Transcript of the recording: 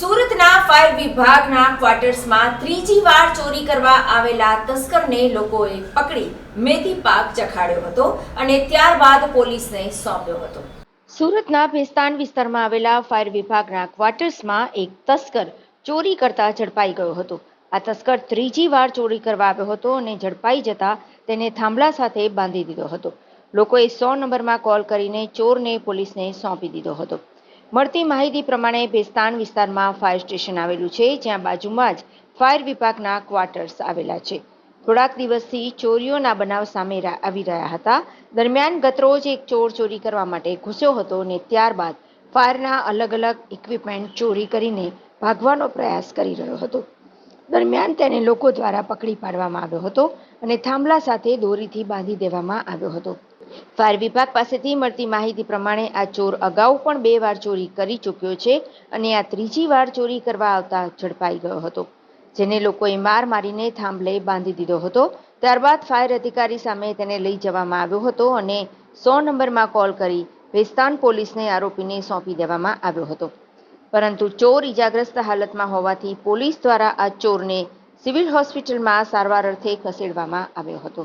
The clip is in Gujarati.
સુરતના ફાયર વિભાગના ક્વાર્ટર્સમાં ત્રીજી વાર ચોરી કરવા આવેલા તસ્કરને લોકોએ પકડી મેથી પાક ચખાડ્યો હતો અને ત્યારબાદ પોલીસને સોંપ્યો હતો. સુરતના ભેસ્તાન વિસ્તારમાં આવેલા ફાયર વિભાગના ક્વાર્ટર્સમાં એક તસ્કર ચોરી કરતા ઝડપાઈ ગયો હતો. આ તસ્કર ત્રીજી વાર ચોરી કરવા આવ્યો હતો અને ઝડપાઈ જતા તેને થાંભલા સાથે બાંધી દીધો હતો. લોકોએ 100 નંબરમાં કોલ કરીને ચોરને પોલીસને સોંપી દીધો હતો. મળતી માહિતી પ્રમાણે ભેસ્તાન વિસ્તારમાં ફાયર સ્ટેશન આવેલું છે, જ્યાં બાજુમાં જ ફાયર વિભાગના ક્વાર્ટર્સ આવેલા છે. થોડાક દિવસથી ચોરીઓના બનાવ સામે આવી રહ્યા હતા. દરમિયાન ગતરોજ એક ચોર ચોરી કરવા માટે ઘૂસ્યો હતો અને ત્યારબાદ ફાયરના અલગ અલગ ઇક્વિપમેન્ટ ચોરી કરીને ભાગવાનો પ્રયાસ કરી રહ્યો હતો. દરમિયાન તેને લોકો દ્વારા પકડી પાડવામાં આવ્યો હતો અને થાંભલા સાથે દોરીથી બાંધી દેવામાં આવ્યો હતો. ફાયર વિભાગ પાસેથી મળતી માહિતી પ્રમાણે આ ચોર અગાઉ પણ 2 વાર ચોરી કરી ચૂક્યો છે અને આ ત્રીજી વાર ચોરી કરવા આવતા ઝડપાઈ ગયો હતો, જેને લોકોએ માર મારીને થાંભલે બાંધી દીધો હતો. ત્યારબાદ ફાયર અધિકારી સામે તેને લઈ જવામાં આવ્યો હતો અને 100 નંબરમાં કોલ કરી ભેસ્તાન પોલીસને આરોપીને સોંપી દેવામાં આવ્યો હતો. પરંતુ ચોર ઇજાગ્રસ્ત હાલતમાં હોવાથી પોલીસ દ્વારા આ ચોરને સિવિલ હોસ્પિટલમાં સારવાર અર્થે ખસેડવામાં આવ્યો હતો.